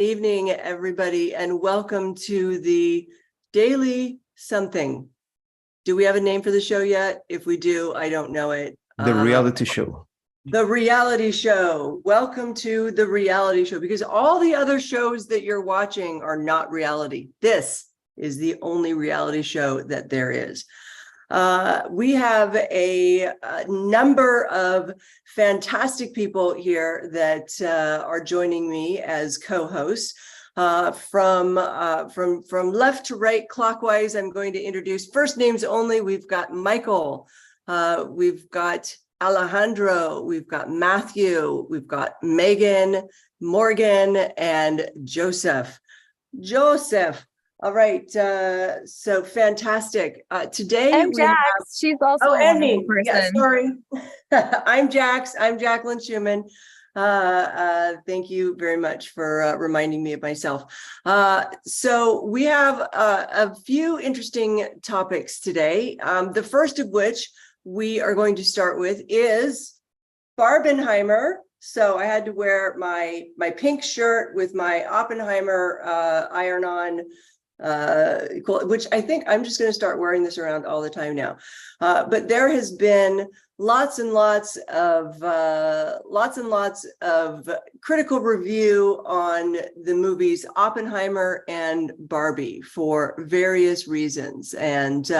Evening, everybody, and welcome to the Daily Something. Do we have a name for the show yet? If we do, I don't know it. The reality show. The reality show. Welcome to the reality show, because all the other shows that you're watching are not reality. This is the only reality show that there is. We have a number of fantastic people here that are joining me as co-hosts. From left to right, clockwise, I'm going to introduce first names only. We've got Michael, we've got Alejandro, we've got Matthew, we've got Megan, Morgan, and Joseph. All right, so fantastic. Today and we Jax, have, she's also a wonderful person. Yeah, sorry. I'm Jax. I'm Jacqueline Schumann. Thank you very much for reminding me of myself. So we have a few interesting topics today. The first of which we are going to start with is Barbenheimer. So I had to wear my pink shirt with my Oppenheimer iron-on, which I think I'm just going to start wearing this around all the time now. But there has been lots and lots of critical review on the movies Oppenheimer and Barbie for various reasons. And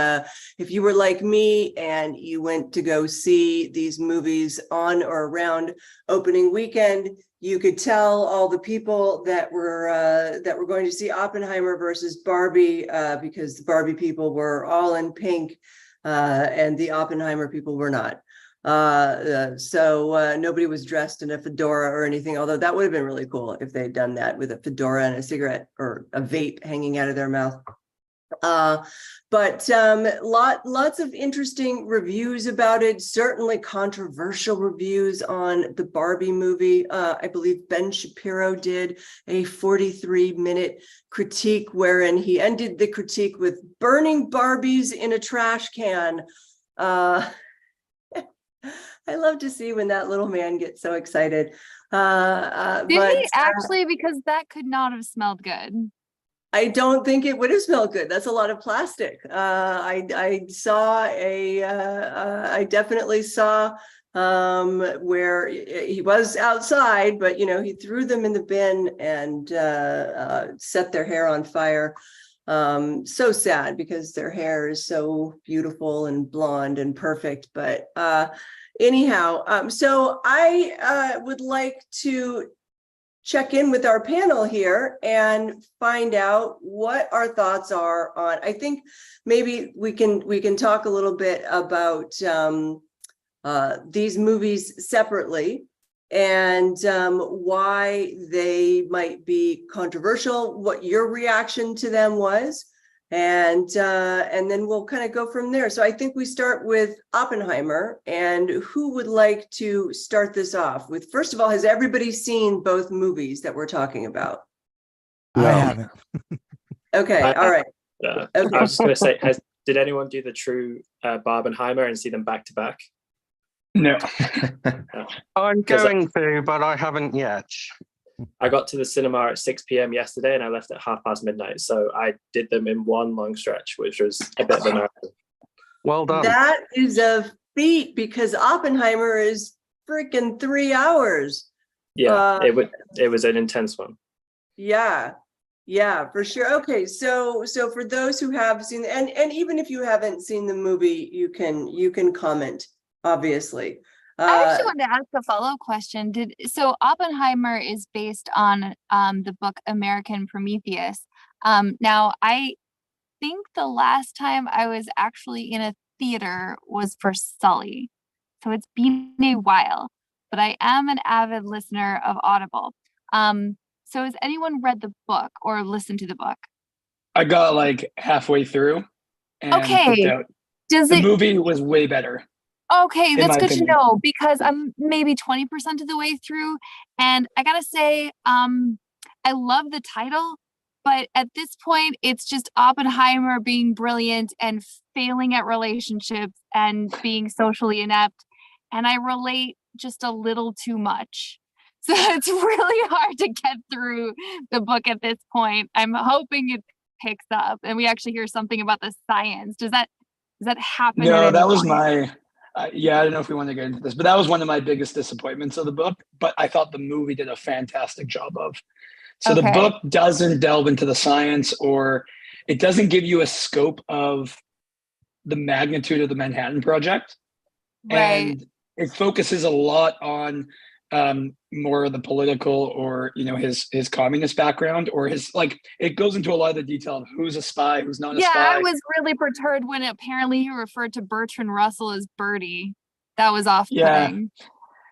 if you were like me and you went to go see these movies on or around opening weekend, you could tell all the people that were going to see Oppenheimer versus Barbie, because the Barbie people were all in pink and the Oppenheimer people were not. So nobody was dressed in a fedora or anything, although that would have been really cool if they had done that with a fedora and a cigarette or a vape hanging out of their mouth. But lots of interesting reviews about it, certainly controversial reviews on the Barbie movie. I believe Ben Shapiro did a 43-minute critique wherein he ended the critique with burning Barbies in a trash can. I love to see when that little man gets so excited. Did he actually? Because that could not have smelled good. I don't think it would have smelled good. That's a lot of plastic. I definitely saw where he was outside, but he threw them in the bin and set their hair on fire. So sad, because their hair is so beautiful and blonde and perfect. But anyhow, so I would like to check in with our panel here and find out what our thoughts are on. I think maybe we can talk a little bit about these movies separately and why they might be controversial, what your reaction to them was, and then we'll kind of go from there. So I think we start with Oppenheimer. And who would like to start this off with? First of all, has everybody seen both movies that we're talking about? No. I haven't. Okay, all right. Okay. I was just going to say, did anyone do the true Barbenheimer and see them back to back? No. No. I'm going to, but I haven't yet. I got to the cinema at 6 p.m. yesterday and I left at midnight. So I did them in one long stretch, which was a bit of a marathon. Well done. That is a feat, because Oppenheimer is freaking 3 hours. Yeah, it was an intense one. Yeah, for sure. Okay, so for those who have seen, and even if you haven't seen the movie, you can comment, obviously. I actually wanted to ask a follow-up question. So Oppenheimer is based on the book American Prometheus. Now, I think the last time I was actually in a theater was for Sully. So it's been a while, but I am an avid listener of Audible. So has anyone read the book or listened to the book? I got like halfway through and okay. Out. The movie was way better. Okay, that's good to know, because I'm maybe 20% of the way through. And I gotta say, I love the title, but at this point, it's just Oppenheimer being brilliant and failing at relationships and being socially inept. And I relate just a little too much. So it's really hard to get through the book at this point. I'm hoping it picks up and we actually hear something about the science. Does that happen? No, that was my, yeah, I don't know if we want to get into this, but that was one of my biggest disappointments of the book. But I thought the movie did a fantastic job of. So the book doesn't delve into the science, or it doesn't give you a scope of the magnitude of the Manhattan Project. Right. And it focuses a lot on more of the political, or his communist background, or his, like, it goes into a lot of the detail of who's a spy, who's not a spy. Yeah, I was really perturbed when apparently he referred to Bertrand Russell as Bertie. That was off-putting. Yeah.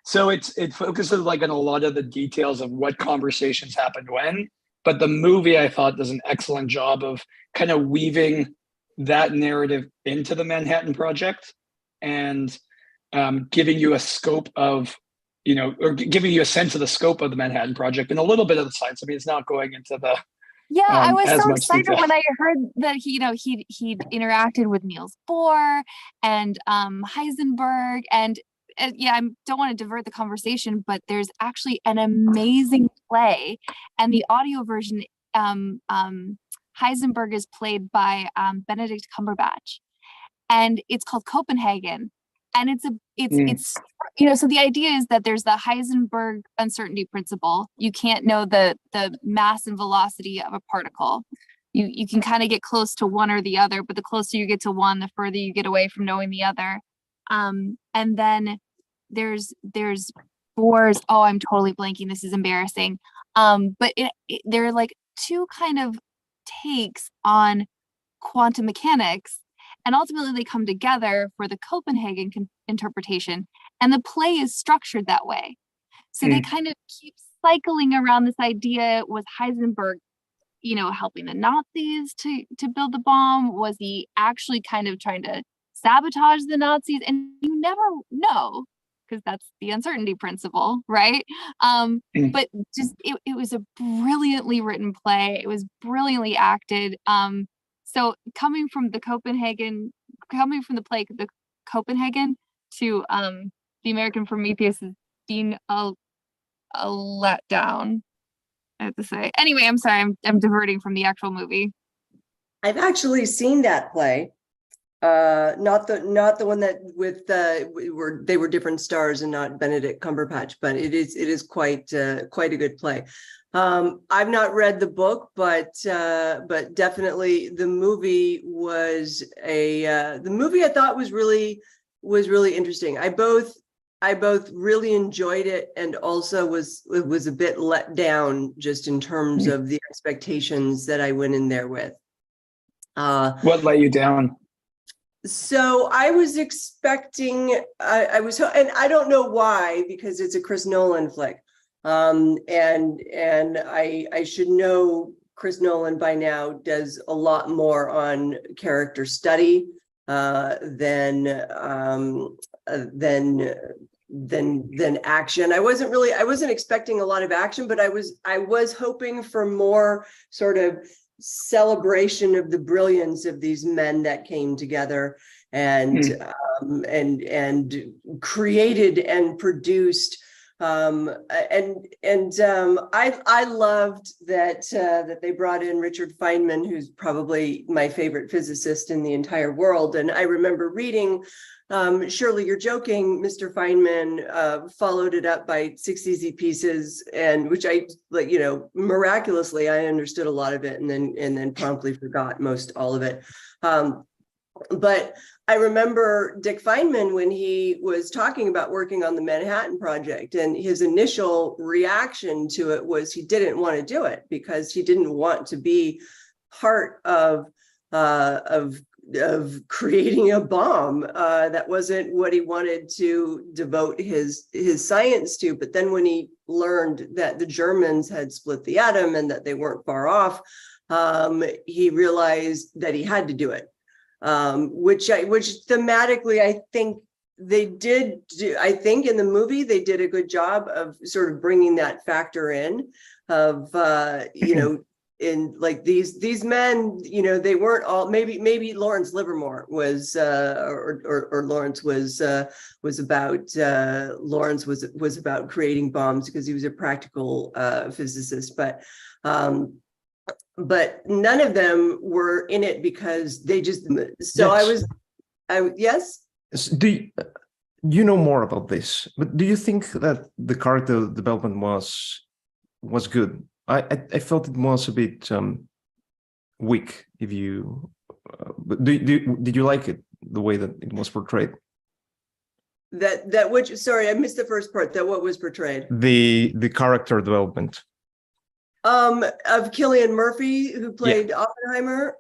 So it focuses like on a lot of the details of what conversations happened when, but the movie I thought does an excellent job of kind of weaving that narrative into the Manhattan Project and giving you a scope of, or giving you a sense of the scope of the Manhattan Project and a little bit of the science. I mean, it's not going into the I was as so much excited detail. when I heard that he'd interacted with Niels Bohr and Heisenberg and I don't want to divert the conversation, but there's actually an amazing play, and the audio version, Heisenberg is played by Benedict Cumberbatch, and it's called Copenhagen, and it's so the idea is that there's the Heisenberg uncertainty principle. You can't know the mass and velocity of a particle. You can kind of get close to one or the other, but the closer you get to one, the further you get away from knowing the other. And then there's Bohr's, I'm totally blanking, this is embarrassing. But there are like two kind of takes on quantum mechanics, and ultimately they come together for the Copenhagen interpretation, and the play is structured that way. So they kind of keep cycling around this idea. Was Heisenberg, helping the Nazis to build the bomb? Was he actually kind of trying to sabotage the Nazis? And you never know, because that's the uncertainty principle, right? But just it was a brilliantly written play. It was brilliantly acted. So coming from the play, the Copenhagen, to the American Prometheus has been a letdown, I have to say. Anyway, I'm sorry, I'm diverting from the actual movie. I've actually seen that play. Not the one that with they were different stars and not Benedict Cumberbatch, but it is quite a good play. I've not read the book, but definitely the movie was the movie I thought was really interesting. I both really enjoyed it, and also was a bit let down just in terms of the expectations that I went in there with. What let you down? So I was expecting, and I don't know why, because it's a Chris Nolan flick. And I should know Chris Nolan by now does a lot more on character study than action. I wasn't expecting a lot of action, but I was hoping for more sort of celebration of the brilliance of these men that came together and created and produced. I loved that they brought in Richard Feynman, who's probably my favorite physicist in the entire world. And I remember reading, surely you're joking, Mr. Feynman followed it up by 6 Easy Pieces, and which I, miraculously I understood a lot of it, and then promptly forgot all of it. But I remember Dick Feynman when he was talking about working on the Manhattan Project, and his initial reaction to it was he didn't want to do it because he didn't want to be part of creating a bomb. That wasn't what he wanted to devote his science to. But then when he learned that the Germans had split the atom and that they weren't far off, he realized that he had to do it. Which thematically I think they did do. I think in the movie they did a good job of sort of bringing that factor in of in like these men, you know, they weren't all, maybe Lawrence Livermore was or Lawrence was about Lawrence was about creating bombs because he was a practical physicist, but none of them were in it because they just, so Yes. yes. Do you know more about this? But do you think that the character development was good? I felt it was a bit weak. If you, but did you like it the way that it was portrayed? That which, sorry, I missed the first part. That what was portrayed? The character development. Of Cillian Murphy, who played Oppenheimer.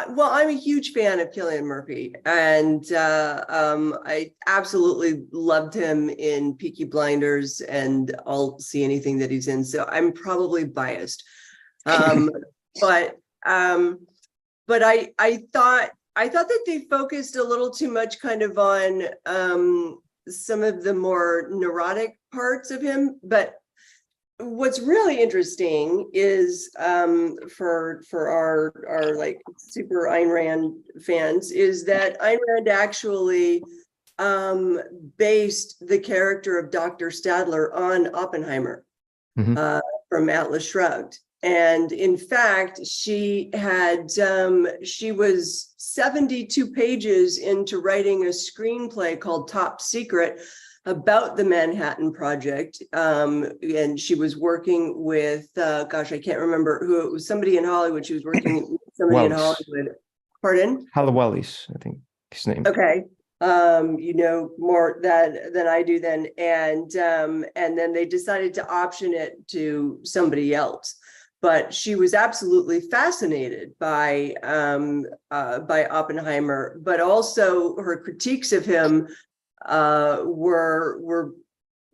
Well, I'm a huge fan of Cillian Murphy, and I absolutely loved him in Peaky Blinders, and I'll see anything that he's in. So I'm probably biased, but I thought that they focused a little too much kind of on some of the more neurotic parts of him, but. What's really interesting is for our like super Ayn Rand fans is that Ayn Rand actually based the character of Dr. Stadler on Oppenheimer from Atlas Shrugged. And in fact, she was 72 pages into writing a screenplay called Top Secret about the Manhattan Project. And she was working with, gosh, I can't remember who it was, somebody in Hollywood. She was working with somebody in Hollywood. Pardon? Hal Wallis, I think his name. Okay. You know more than I do then. And then they decided to option it to somebody else. But she was absolutely fascinated by Oppenheimer, but also her critiques of him were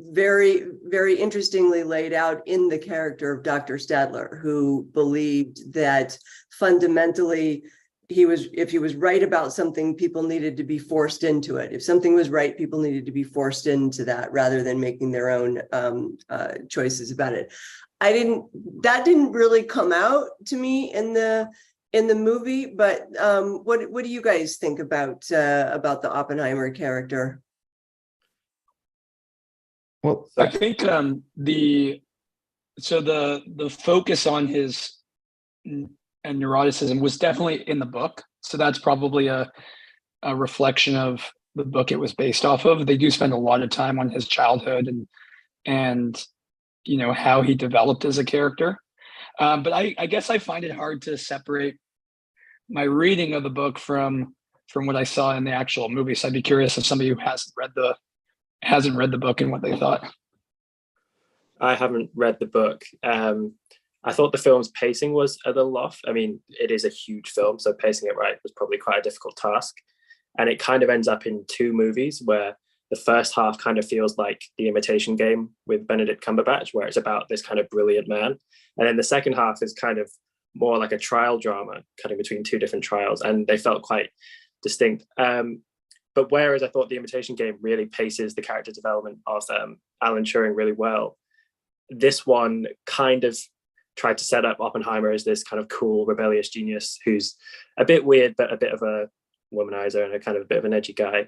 very, very interestingly laid out in the character of Dr. Stadler, who believed that fundamentally if he was right about something, people needed to be forced into it. If something was right, people needed to be forced into that rather than making their own choices about it. That didn't really come out to me in the movie, but what do you guys think about the Oppenheimer character? Well, I think the focus on his neuroticism was definitely in the book. So that's probably a reflection of the book it was based off of. They do spend a lot of time on his childhood and you know how he developed as a character. But I guess I find it hard to separate my reading of the book from what I saw in the actual movie. So I'd be curious if somebody who hasn't read the book and what they thought. I haven't read the book. I thought the film's pacing was a little off. I mean, it is a huge film, so pacing it right was probably quite a difficult task. And it kind of ends up in two movies where the first half kind of feels like The Imitation Game with Benedict Cumberbatch, where it's about this kind of brilliant man. And then the second half is kind of more like a trial drama, cutting between two different trials, and they felt quite distinct. But whereas I thought The Imitation Game really paces the character development of Alan Turing really well, this one kind of tried to set up Oppenheimer as this kind of cool, rebellious genius who's a bit weird, but a bit of a womanizer and a kind of a bit of an edgy guy,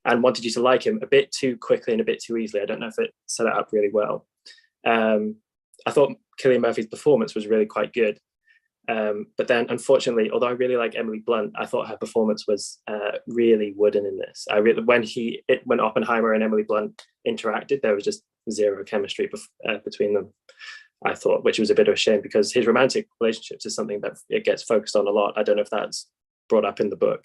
and wanted you to like him a bit too quickly and a bit too easily. I don't know if it set it up really well. I thought Cillian Murphy's performance was really quite good. But then, unfortunately, although I really like Emily Blunt, I thought her performance was really wooden in this. When Oppenheimer and Emily Blunt interacted, there was just zero chemistry between them, I thought, which was a bit of a shame because his romantic relationships is something that it gets focused on a lot. I don't know if that's brought up in the book.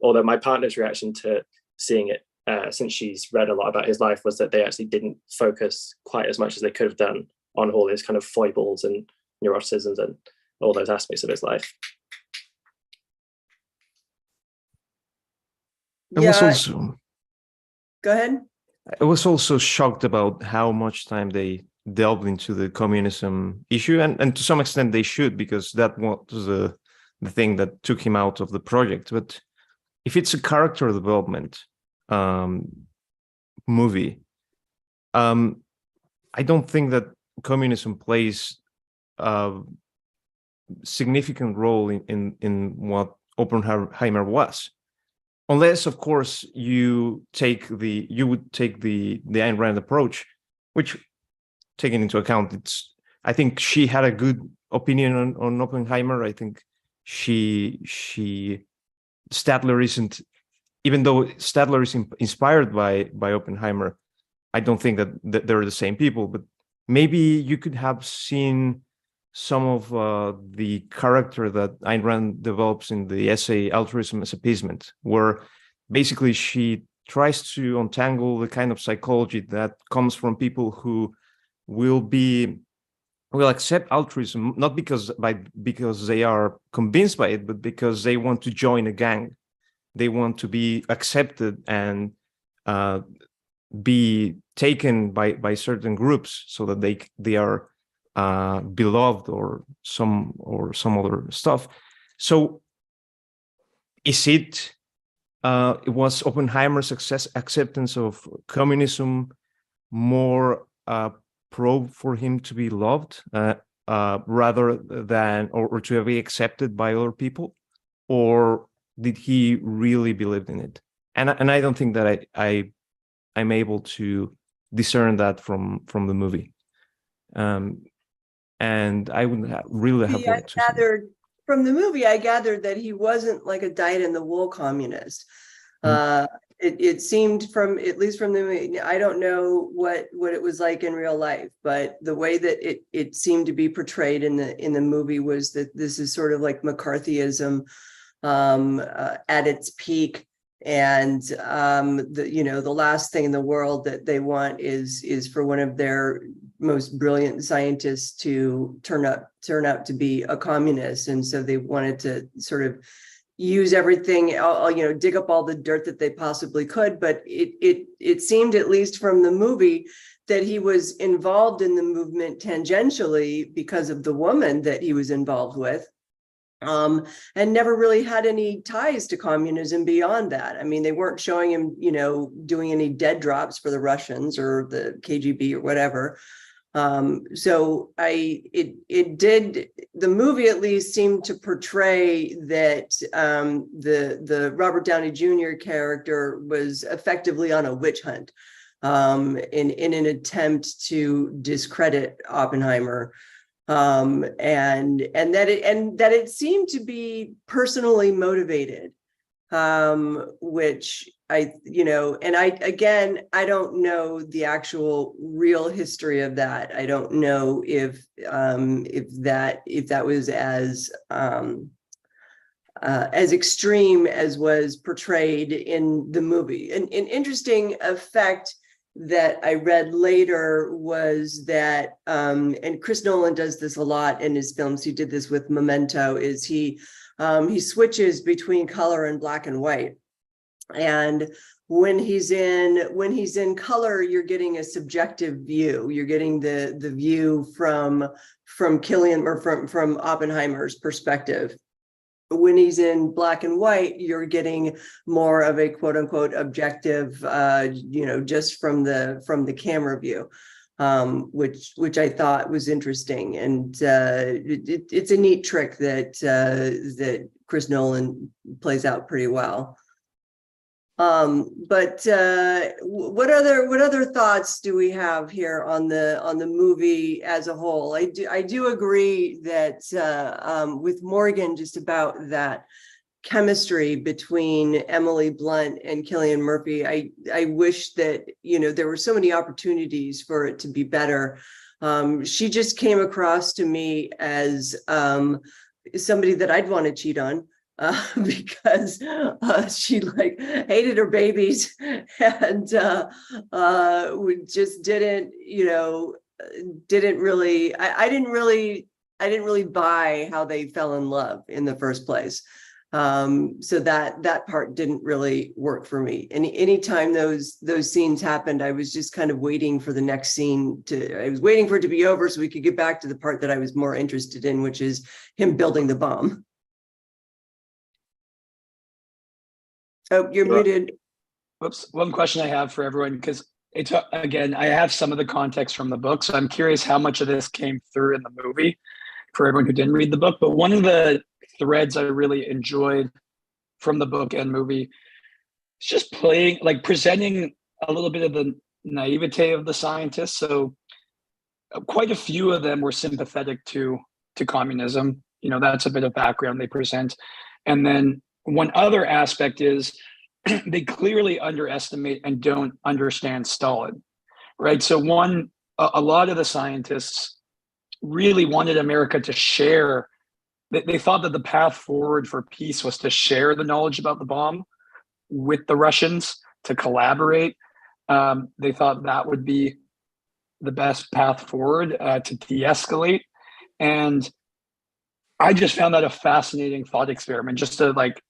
Although my partner's reaction to seeing it, since she's read a lot about his life, was that they actually didn't focus quite as much as they could have done on all his kind of foibles and neuroticisms and all those aspects of his life. Go ahead. I was also shocked about how much time they delved into the communism issue, and to some extent they should, because that was the thing that took him out of the project. But if it's a character development movie, I don't think that communism plays a significant role in what Oppenheimer was. Unless, of course, you would take the Ayn Rand approach, which, taking into account, I think she had a good opinion on Oppenheimer. I think Stadler isn't, even though Stadler is inspired by Oppenheimer, I don't think that they're the same people. But maybe you could have seen some of the character that Ayn Rand develops in the essay Altruism as Appeasement, where basically she tries to untangle the kind of psychology that comes from people who will accept altruism, not because they are convinced by it, but because they want to join a gang. They want to be accepted and be taken by certain groups so that they are beloved or some other stuff. So it was Oppenheimer's acceptance of communism more probe for him to be loved rather than or to be accepted by other people, or did he really believe in it? And I don't think that I'm able to discern that from the movie. And I would really have liked to see. From the movie, I gathered that he wasn't like a dyed-in-the-wool communist. It seemed at least from the movie, I don't know what it was like in real life, but the way that it seemed to be portrayed in the movie was that this is sort of like McCarthyism at its peak. And the last thing in the world that they want is for one of their most brilliant scientists to turn out to be a communist. And so they wanted to sort of use everything, dig up all the dirt that they possibly could. But it seemed, at least from the movie, that he was involved in the movement tangentially because of the woman that he was involved with. And never really had any ties to communism beyond that. I mean, they weren't showing him, doing any dead drops for the Russians or the KGB or whatever. So the movie at least seemed to portray that the Robert Downey Jr. character was effectively on a witch hunt in an attempt to discredit Oppenheimer. And that it seemed to be personally motivated, which I don't know the actual real history of that. I don't know if that was as extreme as was portrayed in the movie. An interesting effect that I read later was that, and Chris Nolan does this a lot in his films, he did this with Memento, is he switches between color and black and white. And when he's in color, you're getting a subjective view. You're getting the view from Killian or from Oppenheimer's perspective. When he's in black and white, you're getting more of a quote unquote objective, just from the camera view, which I thought was interesting. And it's a neat trick that Chris Nolan plays out pretty well. But what other thoughts do we have here on the movie as a whole? I do agree that with Morgan, just about that chemistry between Emily Blunt and Cillian Murphy. I wish that there were so many opportunities for it to be better. She just came across to me as somebody that I'd want to cheat on. Because she hated her babies and just didn't really, I didn't really buy how they fell in love in the first place. So that part didn't really work for me. Anytime those scenes happened, I was just kind of waiting for the next scene I was waiting for it to be over so we could get back to the part that I was more interested in, which is him building the bomb. Oh, you're muted. Whoops. One question I have for everyone, because it's again, I have some of the context from the book, so I'm curious how much of this came through in the movie for everyone who didn't read the book. But one of the threads I really enjoyed from the book and movie is just playing, like presenting a little bit of the naivete of the scientists. So quite a few of them were sympathetic to communism. You know, that's a bit of background they present. And then one other aspect is they clearly underestimate and don't understand Stalin, right? So a lot of the scientists really wanted America to share. They thought that the path forward for peace was to share the knowledge about the bomb with the Russians, to collaborate. They thought that would be the best path forward to de-escalate. And I just found that a fascinating thought experiment, just to like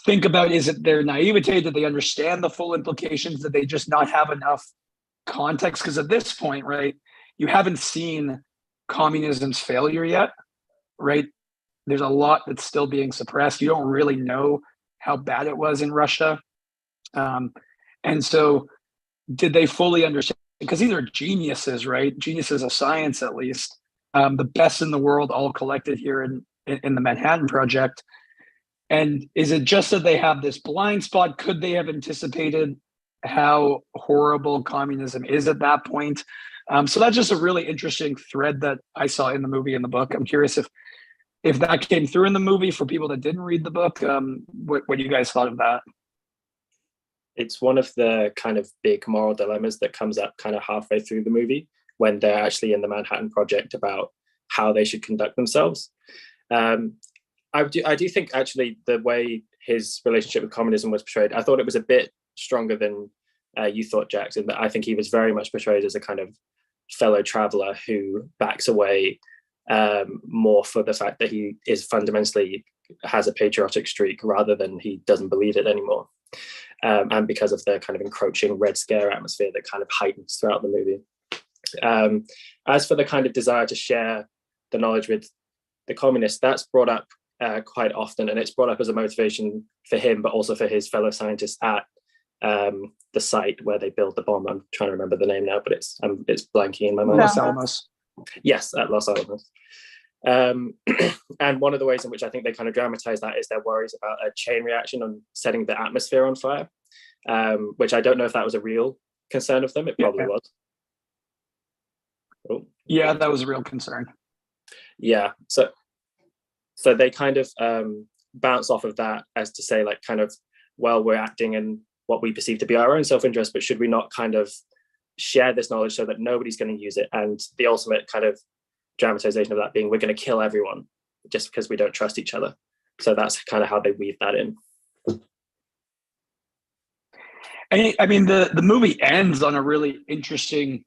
think about, is it their naivete? Did they understand the full implications? Did they just not have enough context? Because at this point, right, you haven't seen communism's failure yet, right? There's a lot that's still being suppressed. You don't really know how bad it was in Russia. And so did they fully understand? Because these are geniuses, right? Geniuses of science, at least. The best in the world, all collected here in the Manhattan Project. And is it just that they have this blind spot? Could they have anticipated how horrible communism is at that point? So that's just a really interesting thread that I saw in the movie and the book. I'm curious if that came through in the movie for people that didn't read the book. What you guys thought of that? It's one of the kind of big moral dilemmas that comes up kind of halfway through the movie when they're actually in the Manhattan Project about how they should conduct themselves. I do think actually the way his relationship with communism was portrayed, I thought it was a bit stronger than you thought, Jackson, that I think he was very much portrayed as a kind of fellow traveler who backs away more for the fact that he is fundamentally has a patriotic streak rather than he doesn't believe it anymore. And because of the kind of encroaching Red Scare atmosphere that kind of heightens throughout the movie. As for the kind of desire to share the knowledge with the communists, that's brought up quite often, and it's brought up as a motivation for him, but also for his fellow scientists at the site where they build the bomb. I'm trying to remember the name now, but it's blanking in my mind. Los Alamos. Yes, at Los Alamos. And one of the ways in which I think they kind of dramatize that is their worries about a chain reaction on setting the atmosphere on fire, which I don't know if that was a real concern of them. It probably was. Oh. Yeah, that was a real concern. Yeah, so they kind of bounce off of that as to say, like, kind of, well, we're acting in what we perceive to be our own self-interest, but should we not kind of share this knowledge so that nobody's going to use it? And the ultimate kind of dramatization of that being, we're going to kill everyone just because we don't trust each other. So that's kind of how they weave that in. I mean, the movie ends on a really interesting,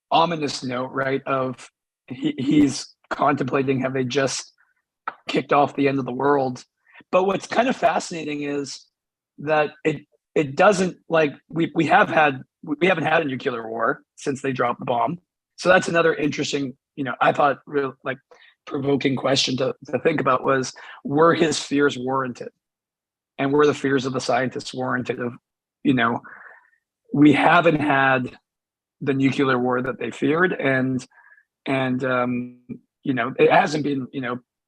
ominous note, right? Of he's contemplating, have they just kicked off the end of the world? But what's kind of fascinating is that it doesn't, like, we haven't had a nuclear war since they dropped the bomb. So that's another interesting, I thought, real, like, provoking question to think about was, were his fears warranted? And were the fears of the scientists warranted? Of, we haven't had the nuclear war that they feared, and it hasn't been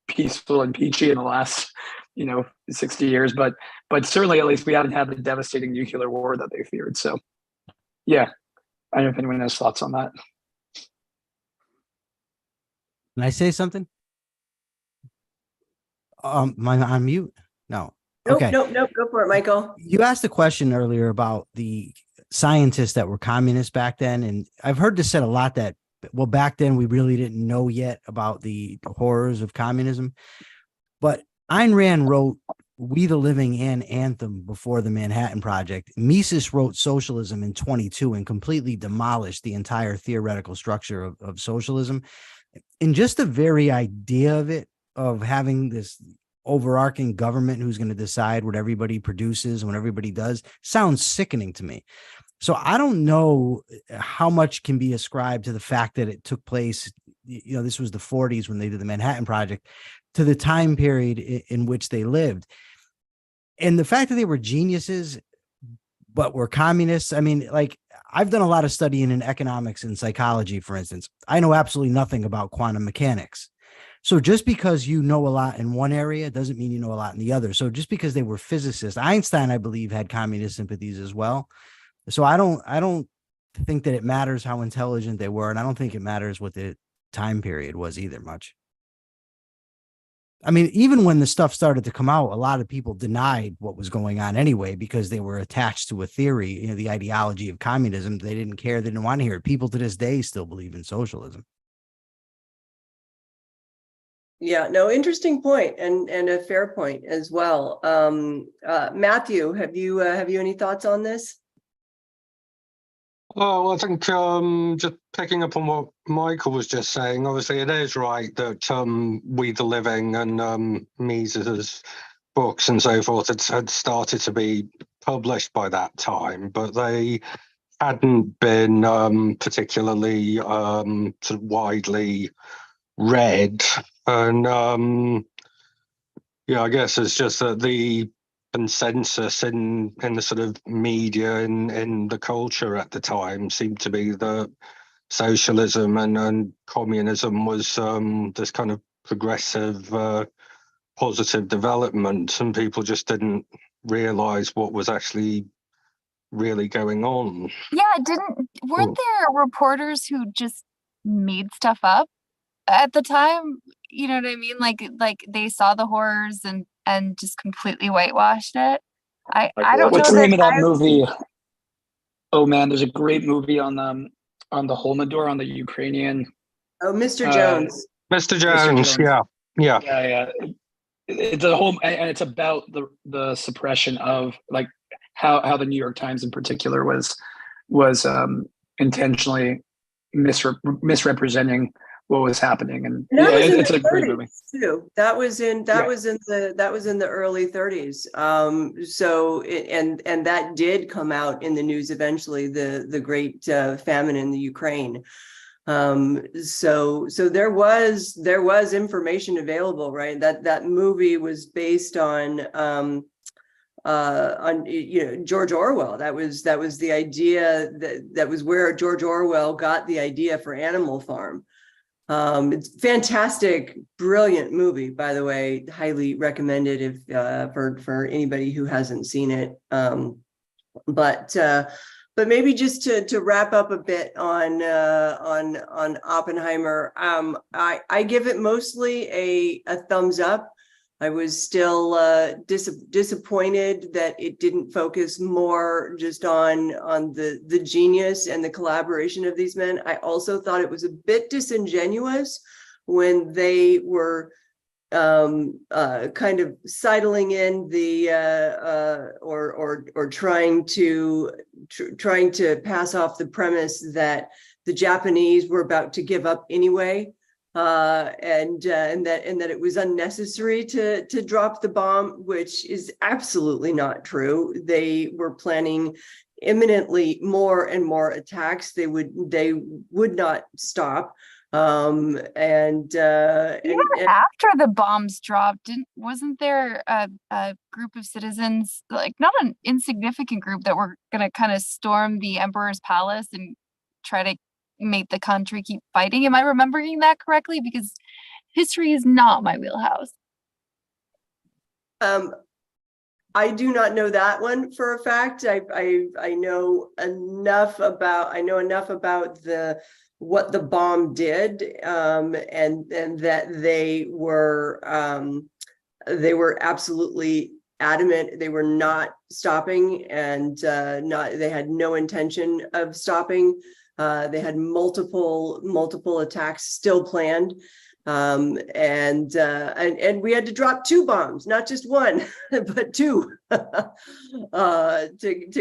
peaceful and peachy in the last 60 years, but certainly at least we haven't had the devastating nuclear war that they feared. So yeah, I don't know if anyone has thoughts on that. Can I say something? Am I on mute? No. Nope, Okay. nope. Go for it, Michael. You asked a question earlier about the scientists that were communists back then. And I've heard this said a lot that, well, back then we really didn't know yet about the horrors of communism. But Ayn Rand wrote We the Living and Anthem before the Manhattan Project. Mises wrote Socialism in 22 and completely demolished the entire theoretical structure of socialism. And just the very idea of it, of having this overarching government who's going to decide what everybody produces and what everybody does, sounds sickening to me. So I don't know how much can be ascribed to the fact that it took place, this was the 40s when they did the Manhattan Project, to the time period in which they lived. And the fact that they were geniuses, but were communists. I mean, like, I've done a lot of studying in economics and psychology, for instance. I know absolutely nothing about quantum mechanics. So just because you know a lot in one area doesn't mean you know a lot in the other. So just because they were physicists, Einstein, I believe, had communist sympathies as well. So I don't think that it matters how intelligent they were, and I don't think it matters what the time period was either much. I mean, even when the stuff started to come out, a lot of people denied what was going on anyway, because they were attached to a theory, you know, the ideology of communism. They didn't care. They didn't want to hear it. People to this day still believe in socialism. Yeah, no, interesting point, and a fair point as well. Matthew, have you any thoughts on this? Well, I think just picking up on what Michael was just saying, obviously it is right that We the Living and Mises' books and so forth had started to be published by that time, but they hadn't been particularly sort of widely read. And yeah, I guess it's just that the consensus in the sort of media in the culture at the time seemed to be that socialism and communism was this kind of progressive positive development, and people just didn't realize what was actually really going on. Yeah, weren't there reporters who just made stuff up at the time? You know what I mean? Like they saw the horrors and just completely whitewashed it. I don't know. What's the that name of that I- movie? Oh man, there's a great movie on the Holodomor, on the Ukrainian. Oh, Mr. Jones. Mr. Jones, yeah. Yeah. It's a whole, and it's about the suppression of, like, how the New York Times in particular was intentionally misrepresenting what was happening. And And that yeah, was in it's the a great movie 30s too. That was in the early 30s. So and that did come out in the news eventually, the great famine in the Ukraine. So there was information available, right? That movie was based on George Orwell. That was the idea, that was where George Orwell got the idea for Animal Farm. It's fantastic, brilliant movie, by the way, highly recommended if for anybody who hasn't seen it. But maybe just to wrap up a bit on Oppenheimer, I give it mostly a thumbs up. I was still disappointed that it didn't focus more just on the genius and the collaboration of these men. I also thought it was a bit disingenuous when they were kind of sidling in the or trying to pass off the premise that the Japanese were about to give up anyway. And that it was unnecessary to drop the bomb, which is absolutely not true. They were planning imminently more and more attacks. They would not stop. Even after the bombs dropped, wasn't there a group of citizens, like not an insignificant group, that were going to kind of storm the emperor's palace and try to make the country keep fighting? Am I remembering that correctly? Because history is not my wheelhouse. I do not know that one for a fact. I know enough about what the bomb did, and that they were absolutely adamant they were not stopping, and they had no intention of stopping. They had multiple attacks still planned, and we had to drop 2 bombs, not just one, but 2, to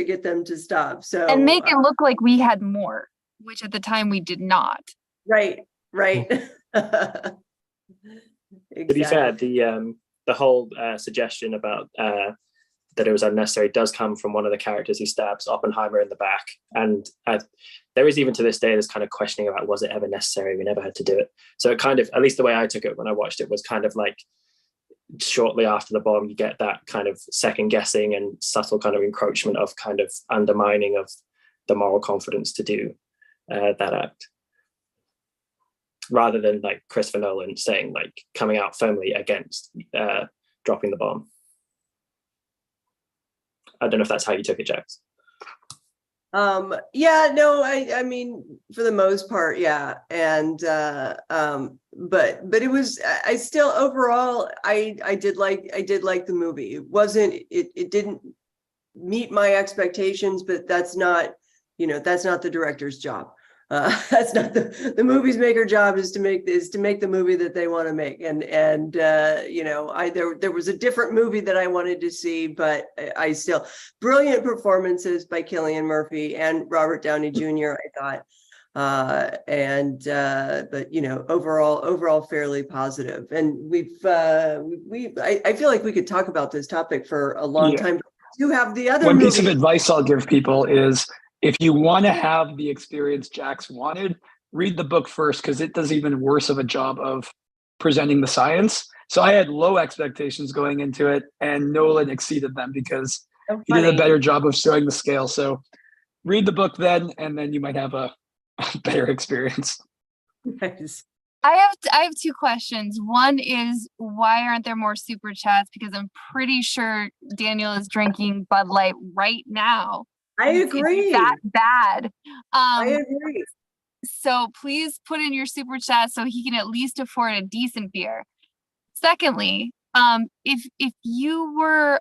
get them to stop. So and make it look like we had more, which at the time we did not. Right. Exactly. To be fair, the whole suggestion about that it was unnecessary does come from one of the characters who stabs Oppenheimer in the back, and there is even to this day this kind of questioning about, was it ever necessary? We never had to do it. So it kind of, at least the way I took it when I watched it, was kind of like shortly after the bomb, you get that kind of second guessing and subtle kind of encroachment of kind of undermining of the moral confidence to do that act, rather than like Christopher Nolan saying, like, coming out firmly against dropping the bomb. I don't know if that's how you took it, Jax. Yeah, no, I mean, for the most part, yeah. And but it was, I still, overall, I did like the movie. It didn't meet my expectations, but that's not, that's not the director's job. That's not the movie's maker job, is to make the movie that they want to make. And there was a different movie that I wanted to see, but I still, brilliant performances by Cillian Murphy and Robert Downey Jr., I thought. But overall fairly positive. And I feel like we could talk about this topic for a long time. You have the other one movie. piece of advice I'll give people is, if you want to have the experience Jax wanted, read the book first, because it does even worse of a job of presenting the science. So I had low expectations going into it, and Nolan exceeded them because he did a better job of showing the scale. So read the book then, and then you might have a better experience. Nice. I have two questions. One is, why aren't there more super chats? Because I'm pretty sure Daniel is drinking Bud Light right now. I agree. It's that bad. I agree. So please put in your super chat so he can at least afford a decent beer. Secondly, if you were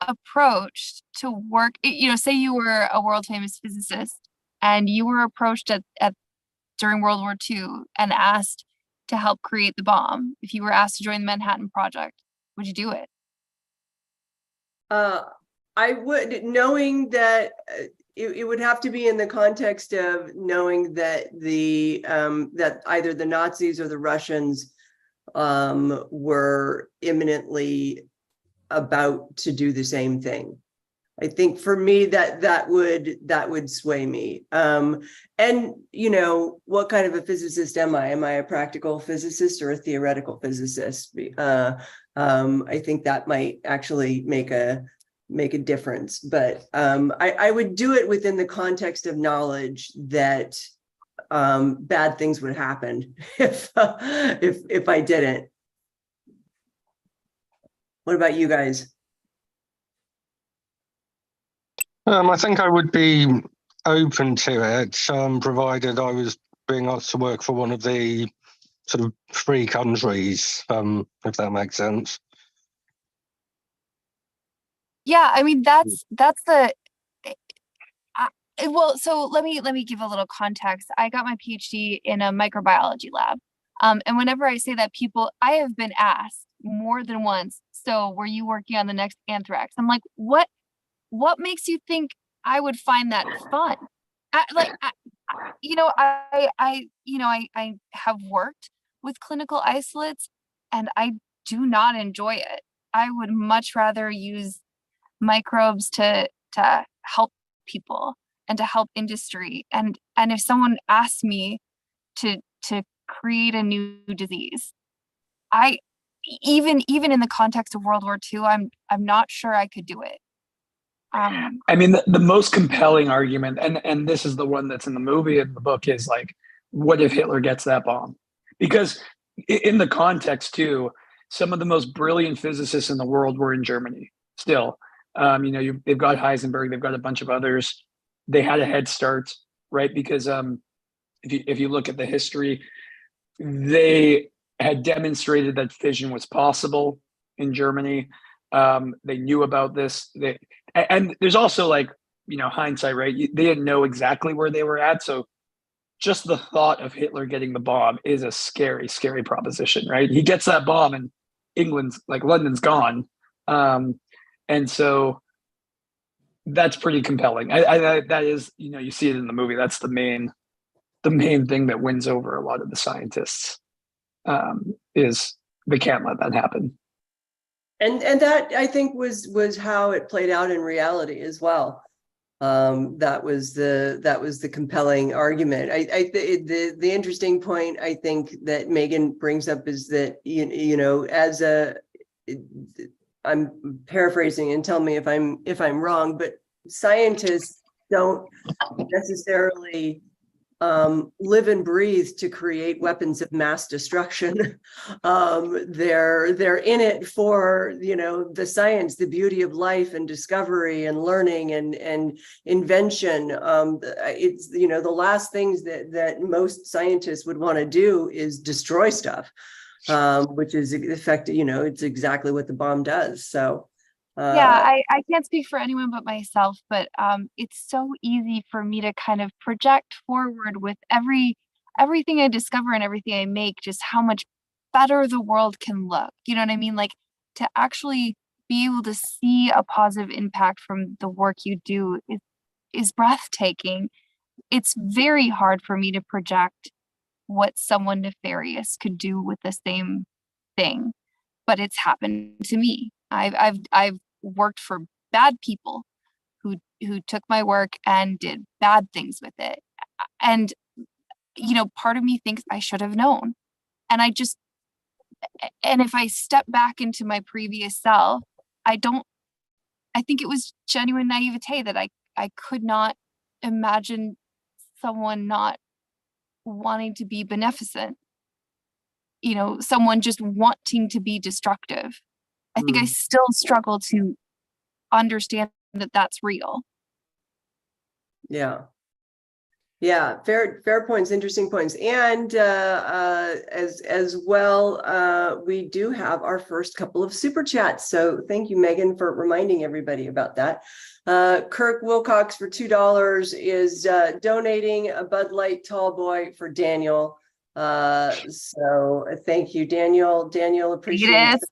approached to work, say you were a world famous physicist and you were approached during World War II and asked to help create the bomb, if you were asked to join the Manhattan Project, would you do it? I would, knowing that it would have to be in the context of knowing that that either the Nazis or the Russians were imminently about to do the same thing. I think for me that would sway me. And what kind of a physicist am I? Am I a practical physicist or a theoretical physicist? I think that might actually make a difference, but I would do it within the context of knowledge that bad things would happen if I didn't. What about you guys? I think I would be open to it, provided I was being asked to work for one of the sort of free countries, if that makes sense. Yeah, I mean, that's the well, so let me give a little context. I got my PhD in a microbiology lab. And whenever I say that, I have been asked more than once, so were you working on the next anthrax? I'm like, what makes you think I would find that fun? I have worked with clinical isolates and I do not enjoy it. I would much rather use microbes to help people and to help industry. And if someone asked me to create a new disease, even in the context of World War II, I'm not sure I could do it. I mean, the most compelling argument, and this is the one that's in the movie and the book, is like, what if Hitler gets that bomb? Because in the context too, some of the most brilliant physicists in the world were in Germany still. They've got Heisenberg, they've got a bunch of others. They had a head start, right? Because if you look at the history, they had demonstrated that fission was possible in Germany. They knew about this. And there's also hindsight, right? They didn't know exactly where they were at. So just the thought of Hitler getting the bomb is a scary, scary proposition, right? He gets that bomb and London's gone. And so that's pretty compelling. That is, you see it in the movie. That's the main thing that wins over a lot of the scientists, is they can't let that happen. And that, I think, was how it played out in reality as well. That was the compelling argument. The interesting point I think that Megan brings up is that as I'm paraphrasing and tell me if I'm wrong, but scientists don't necessarily live and breathe to create weapons of mass destruction. They're in it for, the science, the beauty of life and discovery and learning and invention. It's, the last things that most scientists would want to do is destroy stuff, which is effective, it's exactly what the bomb does. So yeah, I can't speak for anyone but myself, but it's so easy for me to kind of project forward with everything I discover and everything I make, just how much better the world can look. You know what I mean? Like, to actually be able to see a positive impact from the work you do is breathtaking. It's very hard for me to project what someone nefarious could do with the same thing, but it's happened to me. I've worked for bad people who took my work and did bad things with it. And, part of me thinks I should have known. And and if I step back into my previous self, I think it was genuine naivete that I could not imagine someone not wanting to be beneficent, someone just wanting to be destructive. I think I still struggle to understand that that's real. yeah. Fair points, interesting points. And as well, we do have our first couple of super chats. So thank you, Megan, for reminding everybody about that. Kirk Wilcox for $2 is donating a Bud Light tall boy for Daniel. So thank you, Daniel. Daniel appreciates it.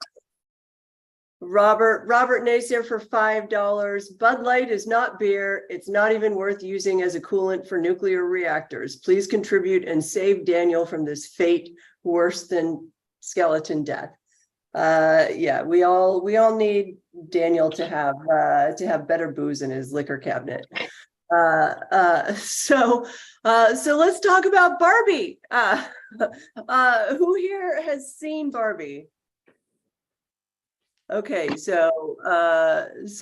Robert Nacer for $5. Bud Light is not beer. It's not even worth using as a coolant for nuclear reactors. Please contribute and save Daniel from this fate worse than skeleton death. Yeah, we all need Daniel to have better booze in his liquor cabinet. So let's talk about Barbie. Who here has seen Barbie? Okay, so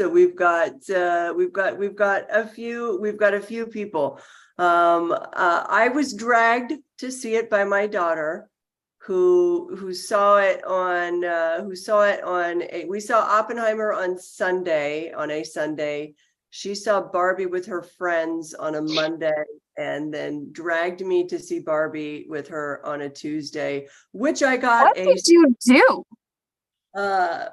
we've got a few people. I was dragged to see it by my daughter, who saw it on we saw Oppenheimer on a Sunday. She saw Barbie with her friends on a Monday, and then dragged me to see Barbie with her on a Tuesday, which I got What did you do?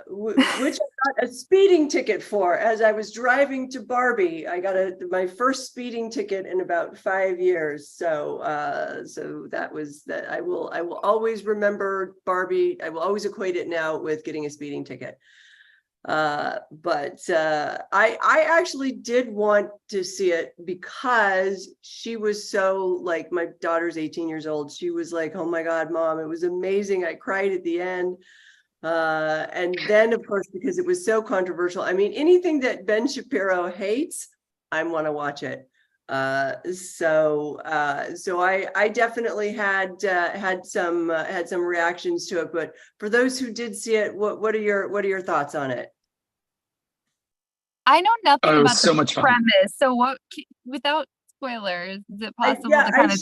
Which I got a speeding ticket for as I was driving to Barbie. I got my first speeding ticket in about 5 years. So that was that. I will always remember Barbie. I will always equate it now with getting a speeding ticket. But I actually did want to see it because she was so, like, my daughter's 18 years old. She was like, "Oh my God, Mom, it was amazing. I cried at the end." And then, of course, because it was so controversial, I mean, anything that Ben Shapiro hates, I want to watch it. So I definitely had some reactions to it. But for those who did see it, what are your thoughts on it? I know nothing about so the much fun. premise. So what, without spoilers, is it possible to kind of?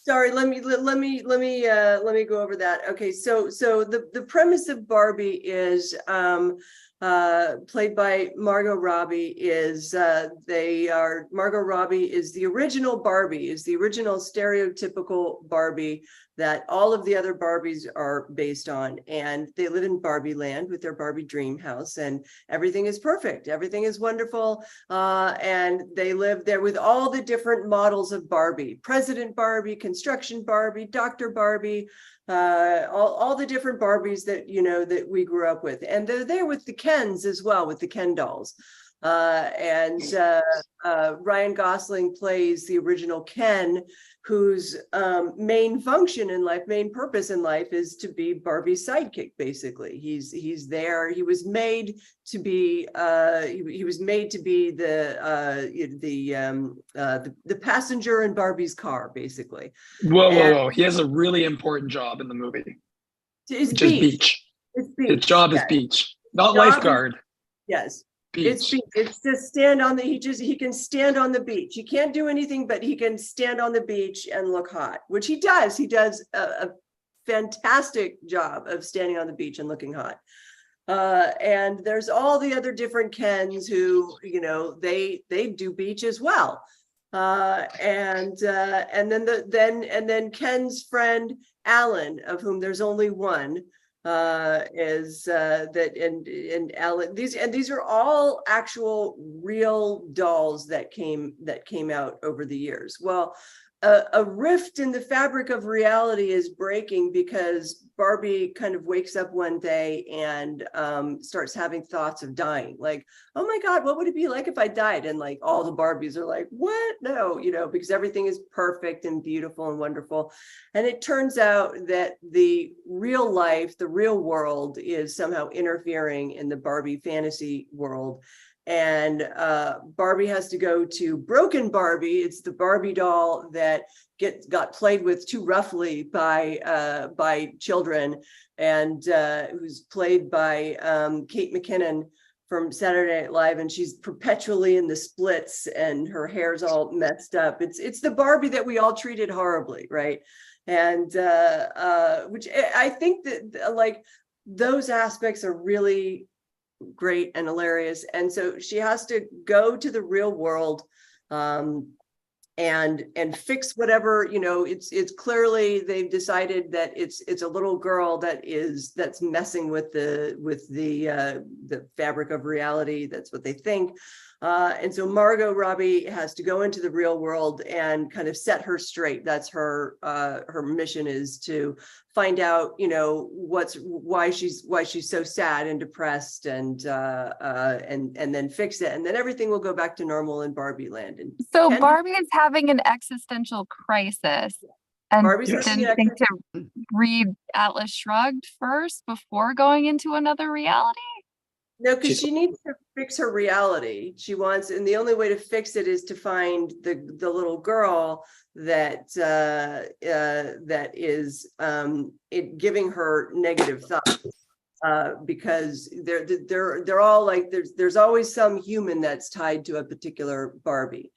Sorry, let me go over that. Okay, so the premise of Barbie is played by Margot Robbie. Margot Robbie is the original Barbie, is the original stereotypical Barbie that all of the other Barbies are based on, and they live in Barbie land with their Barbie dream house, and everything is perfect, everything is wonderful, and they live there with all the different models of Barbie: President Barbie, Construction Barbie, Dr. Barbie, all the different Barbies that that we grew up with, and they're there with the Kens as well, with the Ken dolls. And Ryan Gosling plays the original Ken, whose main function in life, main purpose in life, is to be Barbie's sidekick. Basically, he's there. He was made to be the passenger in Barbie's car, basically. Whoa! He has a really important job in the movie. Is Beach. It's His beach. job is Yes. beach, not Job is- lifeguard. Yes. It's Beach. beach. It's just stand on the, he can stand on the beach. He can't do anything, but he can stand on the beach and look hot, which he does. He does a fantastic job of standing on the beach and looking hot. And there's all the other different Kens who, you know, they do beach as well. And then Ken's friend Alan, of whom there's only one, is that and Alan, these are all actual real dolls that came out over the years. Well, a rift in the fabric of reality is breaking because Barbie kind of wakes up one day and starts having thoughts of dying. Like, oh my God, what would it be like if I died? And like all the Barbies are like, what? No, you know, because everything is perfect and beautiful and wonderful. And it turns out that the real life, the real world is somehow interfering in the Barbie fantasy world. And Barbie has to go to Broken Barbie. It's the Barbie doll that got played with too roughly by children, and who's played by Kate McKinnon from Saturday Night Live, and she's perpetually in the splits, and her hair's all messed up. It's the Barbie that we all treated horribly, right? And which I think that like those aspects are really great and hilarious. And so she has to go to the real world and fix whatever, you know, it's clearly they've decided that it's a little girl that's messing with the fabric of reality. That's what they think. And so Margot Robbie has to go into the real world and kind of set her straight. That's her mission, is to find out, you know, why she's so sad and depressed, and then fix it, and then everything will go back to normal in Barbie land. And So Barbie is having an existential crisis, and Barbie's didn't think to read Atlas Shrugged first before going into another reality. No, because she needs to fix her reality. She wants, and the only way to fix it is to find the little girl that is giving her negative thoughts. Because they're all like, there's always some human that's tied to a particular Barbie.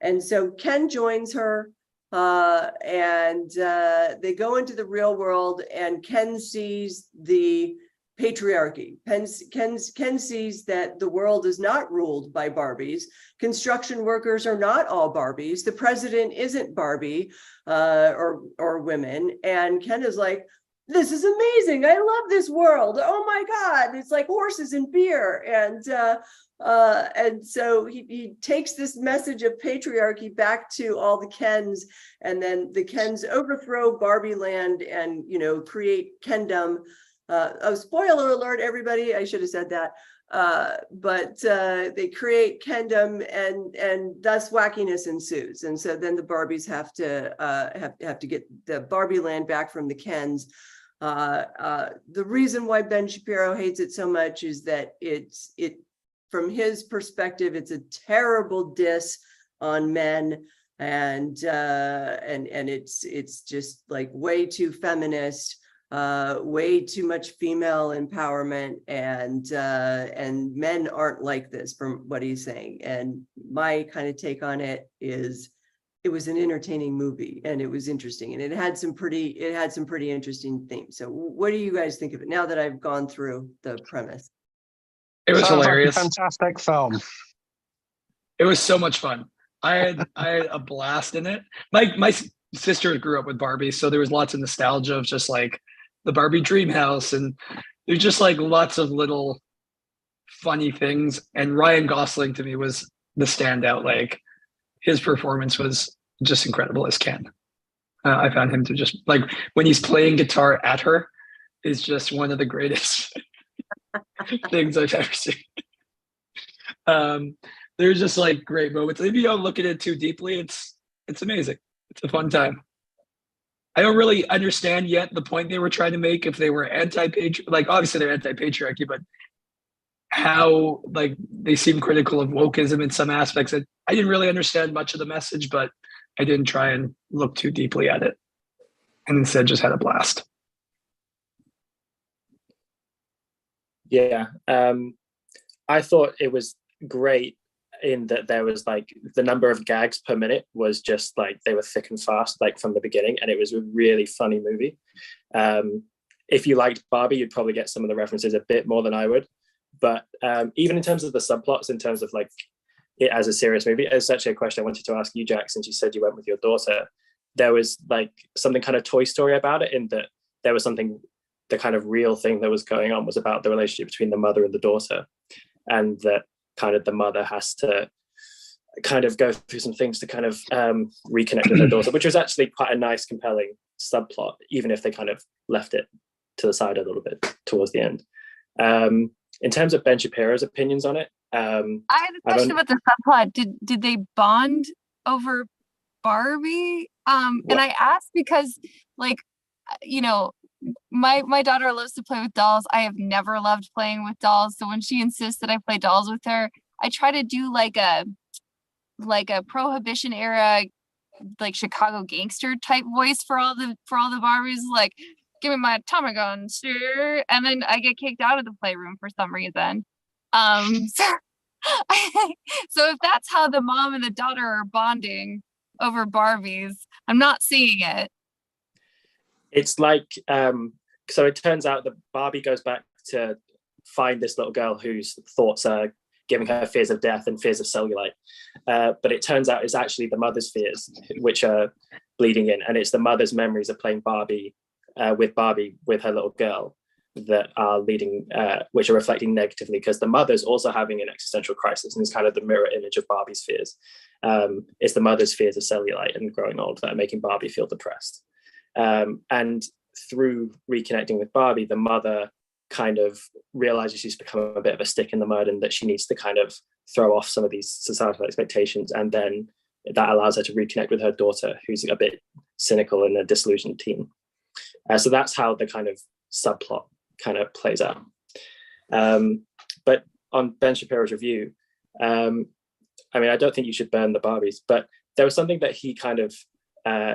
And so Ken joins her, and they go into the real world, and Ken sees the patriarchy. Ken sees that the world is not ruled by Barbies. Construction workers are not all Barbies. The president isn't Barbie or women. And Ken is like, this is amazing. I love this world. Oh my God. It's like horses and beer. And so he takes this message of patriarchy back to all the Kens, and then the Kens overthrow Barbie land and, you know, create Kendom. Oh, spoiler alert, everybody, I should have said that. But they create Kendom, and thus wackiness ensues. And so then the Barbies have to get the Barbie land back from the Kens. The reason why Ben Shapiro hates it so much is that from his perspective, it's a terrible diss on men, and it's just like way too feminist. Way too much female empowerment, and men aren't like this, from what he's saying. And my kind of take on it is, it was an entertaining movie, and it was interesting, and it had some pretty interesting themes. So what do you guys think of it now that I've gone through the premise? It was Sounds hilarious. like a fantastic film. It was so much fun. I had a blast in it. My sister grew up with Barbie, so there was lots of nostalgia of just like the Barbie dream house, and there's just like lots of little funny things. And Ryan Gosling to me was the standout. Like, his performance was just incredible as Ken. I found him to just like, when he's playing guitar at her, is just one of the greatest things I've ever seen. There's just like great moments. If you don't look at it too deeply, it's amazing. It's a fun time. I don't really understand yet the point they were trying to make, if they were like obviously they're anti-patriarchy, but how like they seem critical of wokeism in some aspects. I didn't really understand much of the message, but I didn't try and look too deeply at it, and instead just had a blast. Yeah. I thought it was great in that there was like the number of gags per minute was just like they were thick and fast, like from the beginning, and it was a really funny movie. If you liked Barbie, you'd probably get some of the references a bit more than I would. But even in terms of the subplots, in terms of like it as a serious movie, it's actually a question I wanted to ask you, Jack, since you said you went with your daughter. There was like something kind of Toy Story about it, in that there was something, the kind of real thing that was going on was about the relationship between the mother and the daughter, and that kind of the mother has to kind of go through some things to kind of reconnect with her daughter, which was actually quite a nice, compelling subplot, even if they kind of left it to the side a little bit towards the end. In terms of Ben Shapiro's opinions on it, I had a question about the subplot. Did they bond over Barbie? And I asked because, like, you know, my daughter loves to play with dolls. I have never loved playing with dolls, so when she insists that I play dolls with her, I try to do like a Prohibition era, like Chicago gangster type voice for all the Barbies, like, give me my Tommy gun, sir, and then I get kicked out of the playroom for some reason. So if that's how the mom and the daughter are bonding over Barbies, I'm not seeing it. It's like, so it turns out that Barbie goes back to find this little girl whose thoughts are giving her fears of death and fears of cellulite. But it turns out it's actually the mother's fears which are bleeding in. And it's the mother's memories of playing Barbie with her little girl that are leading, which are reflecting negatively, because the mother's also having an existential crisis, and it's kind of the mirror image of Barbie's fears. It's the mother's fears of cellulite and growing old that are making Barbie feel depressed. And through reconnecting with Barbie, the mother kind of realizes she's become a bit of a stick in the mud, and that she needs to kind of throw off some of these societal expectations. And then that allows her to reconnect with her daughter, who's a bit cynical and a disillusioned teen. So that's how the kind of subplot kind of plays out. But on Ben Shapiro's review, I mean, I don't think you should burn the Barbies, but there was something that he kind of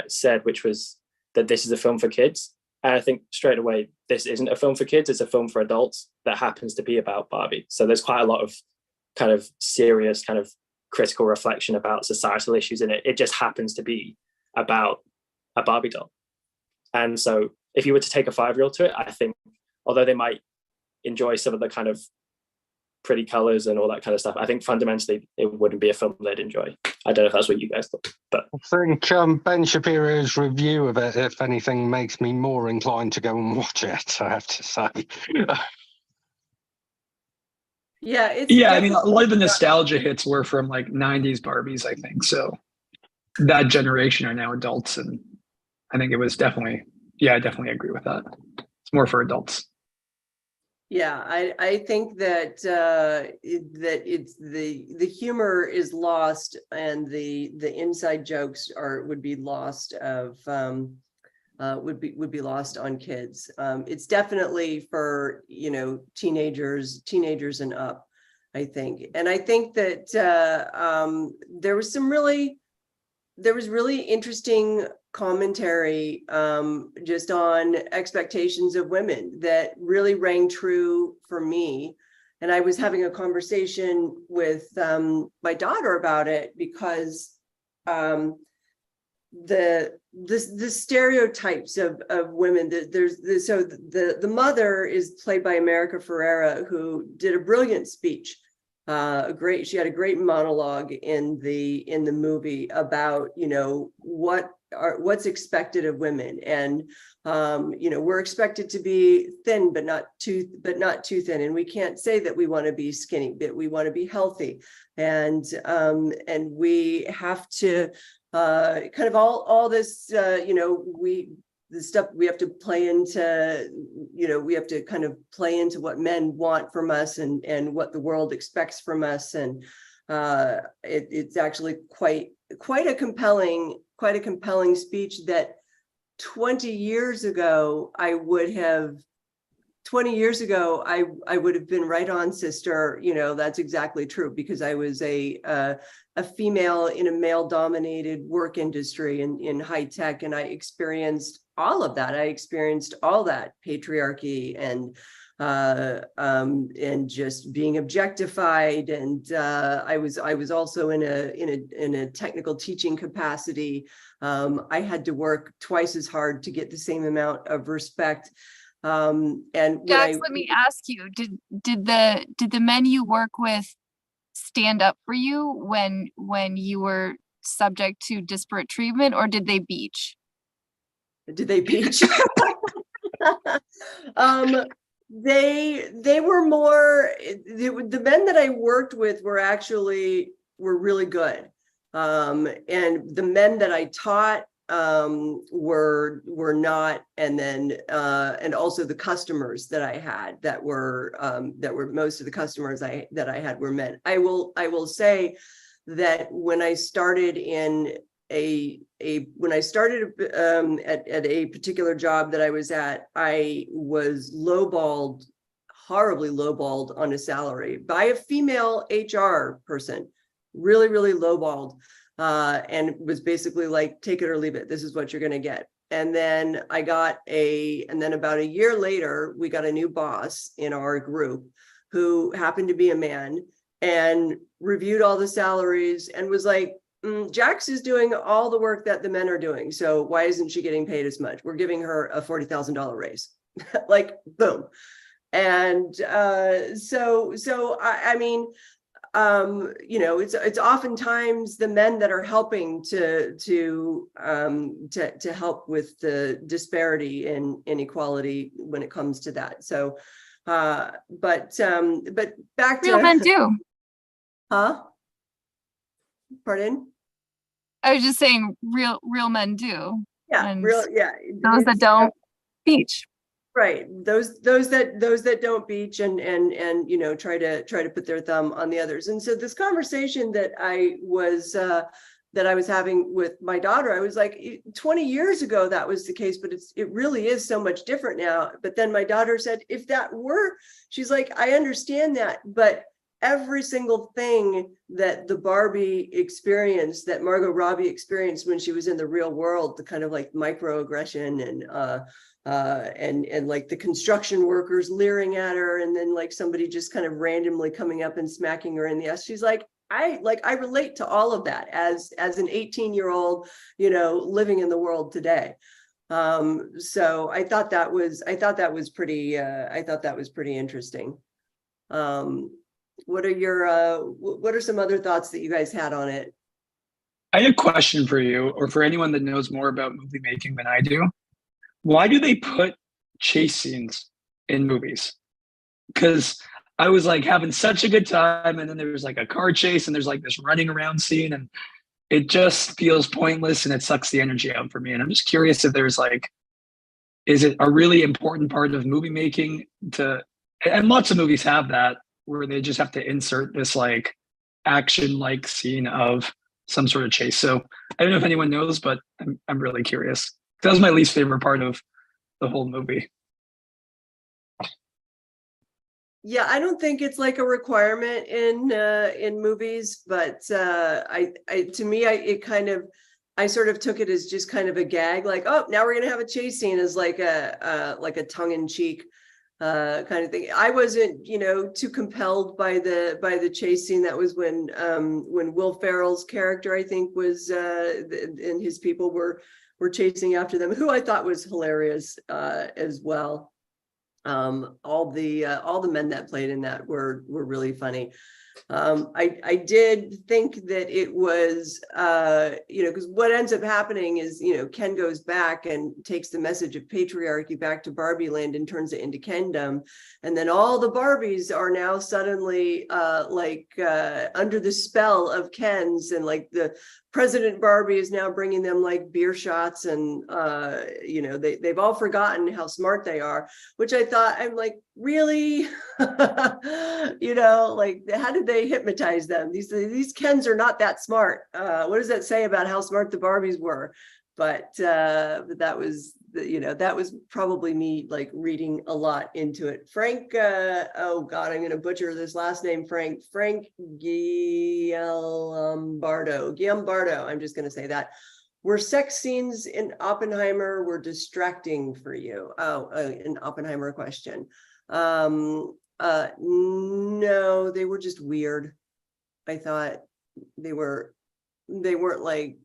said, which was that this is a film for kids. And I think straight away, this isn't a film for kids, it's a film for adults that happens to be about Barbie. So there's quite a lot of kind of serious, kind of critical reflection about societal issues in it. It just happens to be about a Barbie doll. And so if you were to take a 5-year-old to it, I think, although they might enjoy some of the kind of pretty colors and all that kind of stuff, I think fundamentally it wouldn't be a film they'd enjoy. I don't know if that's what you guys thought, but I think Ben Shapiro's review of it, if anything, makes me more inclined to go and watch it, I have to say. Yeah, I mean, a lot of the nostalgia hits were from like 90s Barbies, I think. So that generation are now adults, and I think it was definitely, I definitely agree with that. It's more for adults. Yeah, I think that that it's the humor is lost, and the inside jokes would be lost lost on kids. It's definitely for, you know, teenagers and up, I think. And I think that there was really interesting commentary just on expectations of women that really rang true for me. And I was having a conversation with my daughter about it, because the stereotypes of women, the mother is played by America Ferrera, who did a brilliant speech. She had a great monologue in the movie about, you know, what's expected of women. And you know, we're expected to be thin, but not too thin. And we can't say that we want to be skinny, but we want to be healthy. And we have to kind of all this, you know, the stuff we have to play into, you know, we have to kind of play into what men want from us and what the world expects from us. And it's actually quite a compelling speech that 20 years ago I would have been right on, sister. You know, that's exactly true, because I was a female in a male dominated work industry in high tech, and I experienced all of that. I experienced all that patriarchy and just being objectified. And I was also in a technical teaching capacity. I had to work twice as hard to get the same amount of respect. And Jax, let me ask you, did the men you work with stand up for you when you were subject to disparate treatment, or did they beach? Did they beach? They were more, the men that I worked with were really good. And the men that I taught were not, and then and also the customers that I had that were most of the customers that I had were men. I will say that when I started at a particular job that I was at, I was horribly lowballed on a salary by a female HR person, really lowballed, and was basically like, take it or leave it. This is what you're going to get. And then and then about a year later, we got a new boss in our group who happened to be a man and reviewed all the salaries and was like, Jax is doing all the work that the men are doing. So why isn't she getting paid as much? We're giving her a $40,000 raise, like boom. And so I mean, it's oftentimes the men that are helping to help with the disparity in inequality when it comes to that. So, but back to Real men do. Huh? Pardon? I was just saying, real men do. Yeah, And those that don't beach. Right. Those that don't beach and try to put their thumb on the others. And so this conversation that I was having with my daughter, I was like, 20 years ago that was the case, but it really is so much different now. But then my daughter said, if that were, she's like, I understand that, but every single thing that the Barbie experienced, that Margot Robbie experienced when she was in the real world, the kind of like microaggression and like the construction workers leering at her, and then like somebody just kind of randomly coming up and smacking her in the ass. She's like, I relate to all of that as an 18-year-old, living in the world today. So I thought that was pretty interesting. What are some other thoughts that you guys had on it? I had a question for you, or for anyone that knows more about movie making than I do. Why do they put chase scenes in movies? Because I was like having such a good time, and then there's like a car chase, and there's like this running around scene, and it just feels pointless and it sucks the energy out for me. And I'm just curious if there's like, is it a really important part of movie making and lots of movies have that, where they just have to insert this like action like scene of some sort of chase. So I don't know if anyone knows, but I'm really curious. That was my least favorite part of the whole movie. Yeah, I don't think it's like a requirement in movies, but I sort of took it as just kind of a gag, like, oh, now we're gonna have a chase scene, as like a tongue-in-cheek kind of thing. I wasn't, too compelled by the chase scene. That was when Will Ferrell's character, I think, was and his people were chasing after them, who I thought was hilarious as well. All the men that played in that were really funny. I did think that it was, because what ends up happening is, Ken goes back and takes the message of patriarchy back to Barbie land and turns it into Kendom. And then all the Barbies are now suddenly under the spell of Ken's, and like the President Barbie is now bringing them like beer shots, and they've all forgotten how smart they are, which I thought, I'm like, really? Like, how did they hypnotize them? These Kens are not that smart. What does that say about how smart the Barbies were? But that was probably me like reading a lot into it. Frank, oh God, I'm going to butcher this last name, Frank Giambardo. I'm just going to say that were sex scenes in Oppenheimer were distracting for you? Oh, an Oppenheimer question. No, they were just weird. I thought they weren't like,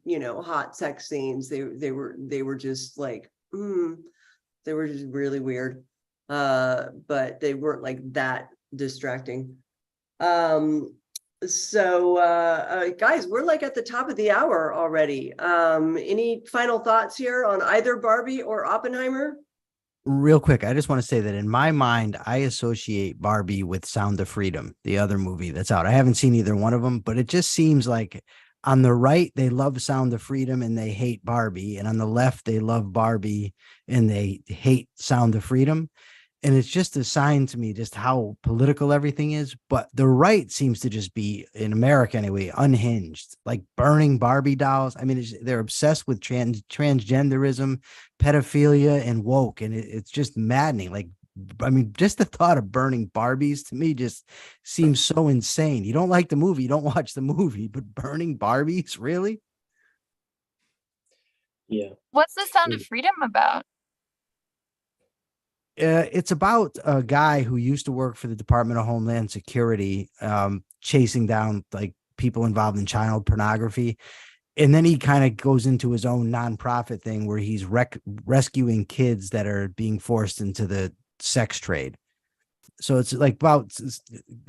hot sex scenes. They were just like, they were just really weird. But they weren't like that distracting. So guys, we're like at the top of the hour already. Any final thoughts here on either Barbie or Oppenheimer? Real quick, I just want to say that in my mind, I associate Barbie with Sound of Freedom, the other movie that's out. I haven't seen either one of them, but it just seems like on the right, they love Sound of Freedom and they hate Barbie. And on the left, they love Barbie and they hate Sound of Freedom. And it's just a sign to me just how political everything is. But the right seems to just be, in America anyway, unhinged, like burning Barbie dolls. I mean, they're obsessed with transgenderism, pedophilia, and woke. And it's just maddening. Like, I mean, just the thought of burning Barbies to me just seems so insane. You don't like the movie, you don't watch the movie, but burning Barbies, really? Yeah. What's the Sound of Freedom about? It's about a guy who used to work for the Department of Homeland Security, chasing down like people involved in child pornography. And then he kind of goes into his own nonprofit thing where he's rescuing kids that are being forced into the sex trade. So it's like about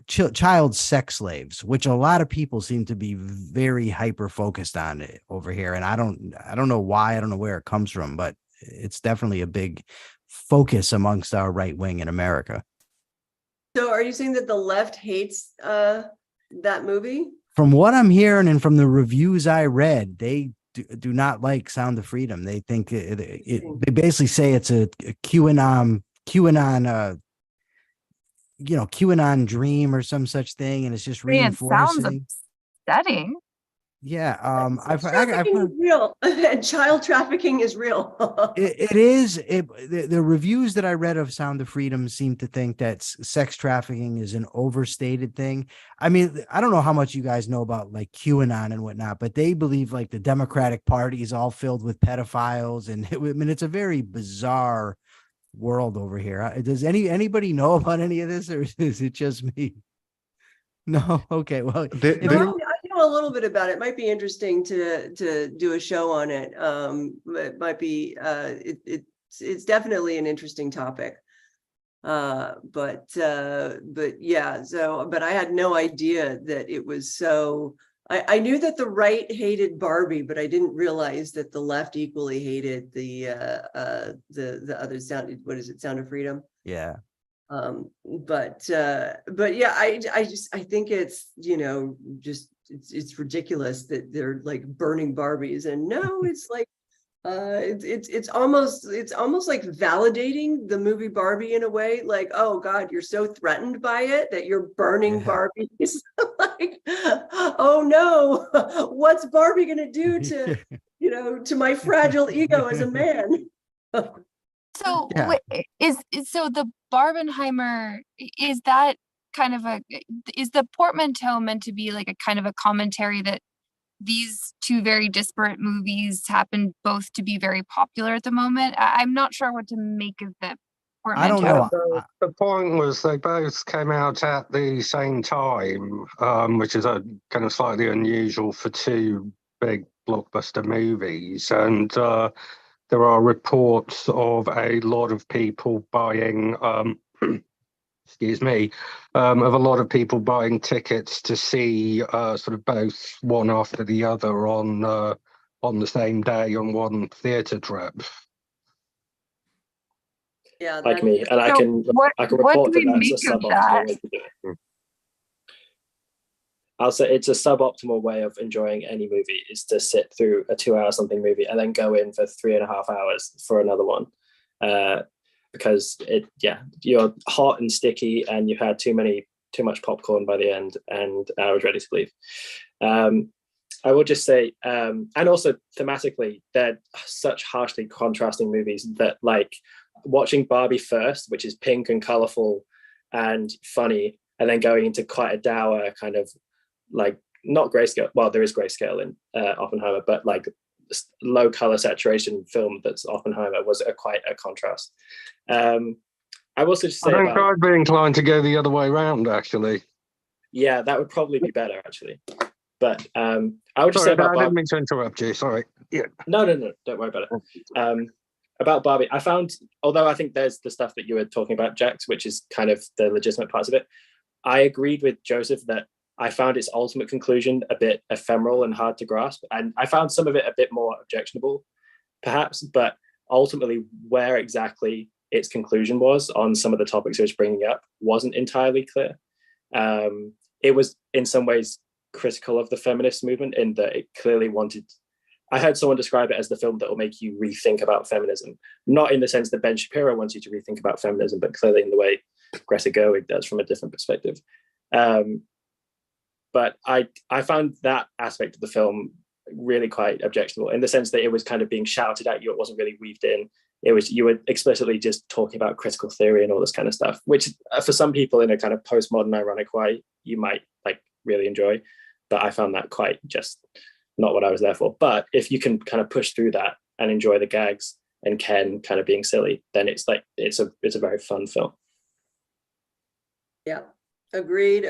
child sex slaves, which a lot of people seem to be very hyper focused on it over here. And I don't know why, I don't know where it comes from, but it's definitely a big focus amongst our right wing in America. So are you saying that the left hates that movie? From what I'm hearing and from the reviews I read, they do not like Sound of Freedom. They think they basically say it's a QAnon QAnon dream or some such thing, and it's just reinforcing. It sounds upsetting. Yeah, I've heard is real, and child trafficking is real. it is. The reviews that I read of Sound of Freedom seem to think that sex trafficking is an overstated thing. I mean, I don't know how much you guys know about like QAnon and whatnot, but they believe like the Democratic Party is all filled with pedophiles, and I mean, it's a very bizarre world over here. Does anybody know about any of this, or is it just me? No. Okay. Well, I know a little bit about it. Might be interesting to do a show on it. It might be. It's definitely an interesting topic. But yeah. So, but I had no idea that it was so. I knew that the right hated Barbie, but I didn't realize that the left equally hated the other Sound. What is it? Sound of Freedom. Yeah. But yeah, I think it's, it's ridiculous that they're like burning Barbies, and no, it's like it's almost like validating the movie Barbie in a way, like, oh God, you're so threatened by it that you're burning Barbies. Like, oh no, what's Barbie gonna do to to my fragile ego as a man? So so the Barbenheimer, is that kind of is the portmanteau meant to be like a kind of a commentary that these two very disparate movies happen both to be very popular at the moment? I'm not sure what to make of the portmanteau. I don't know. The point was they both came out at the same time, which is a kind of slightly unusual for two big blockbuster movies. And there are reports of a lot of people buying, excuse me, of a lot of people buying tickets to see sort of both one after the other on the same day on one theatre trip. Yeah, like me, and I can report that that's a suboptimal way to do it. I'll say it's a suboptimal way of enjoying any movie is to sit through a 2 hour something movie and then go in for 3.5 hours for another one, because you're hot and sticky and you've had too much popcorn by the end, and I was ready to leave. I will just say, and also thematically, they're such harshly contrasting movies that, like, watching Barbie first, which is pink and colorful and funny, and then going into quite a dour kind of, like, not grayscale. Well, there is grayscale in Oppenheimer, but like low color saturation film that's Oppenheimer was quite a contrast. I will also just say I think about, I'd be inclined to go the other way around, actually. yeah, that would probably be better actually. But I would just Sorry, say about I didn't mean to interrupt you. Sorry. Yeah. No, don't worry about it. About Barbie, I found, although I think there's the stuff that you were talking about, Jax, which is kind of the legitimate parts of it, I agreed with Joseph that I found its ultimate conclusion a bit ephemeral and hard to grasp. And I found some of it a bit more objectionable, perhaps, but ultimately where exactly its conclusion was on some of the topics it was bringing up wasn't entirely clear. It was in some ways critical of the feminist movement in that it clearly wanted, I heard someone describe it as the film that will make you rethink about feminism, not in the sense that Ben Shapiro wants you to rethink about feminism, but clearly in the way Greta Gerwig does from a different perspective. But I found that aspect of the film really quite objectionable in the sense that it was kind of being shouted at you. It wasn't really weaved in. It was, you were explicitly just talking about critical theory and all this kind of stuff, which for some people in a kind of postmodern ironic way, you might like really enjoy. But I found that quite just not what I was there for. But if you can kind of push through that and enjoy the gags and Ken kind of being silly, then it's like it's a very fun film. Yeah, agreed.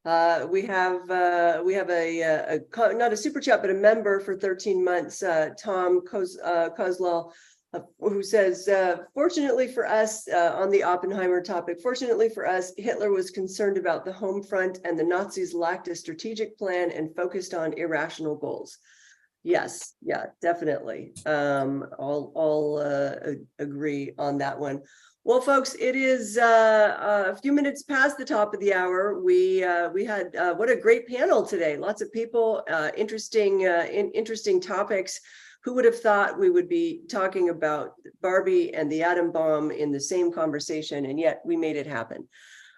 We have a not a super chat, but a member for 13 months, Tom Kozlal, who says, fortunately for us, on the Oppenheimer topic, fortunately for us, Hitler was concerned about the home front and the Nazis lacked a strategic plan and focused on irrational goals. Yes, yeah, definitely. All agree on that one. Well, folks, it is a few minutes past the top of the hour. We had what a great panel today. Lots of people, interesting topics. Who would have thought we would be talking about Barbie and the atom bomb in the same conversation, and yet we made it happen.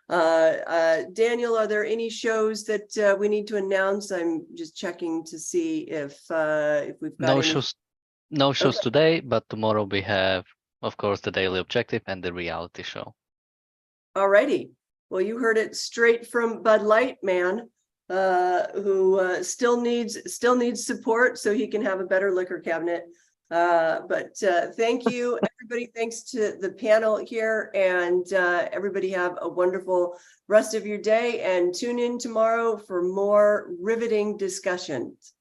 Daniel, are there any shows that we need to announce? I'm just checking to see if we've got no shows today, but tomorrow we have, of course, the Daily Objective and the reality show. All righty. Well, you heard it straight from Bud Light man, who still needs support so he can have a better liquor cabinet. But thank you, everybody. Thanks to the panel here, and everybody have a wonderful rest of your day, and tune in tomorrow for more riveting discussions.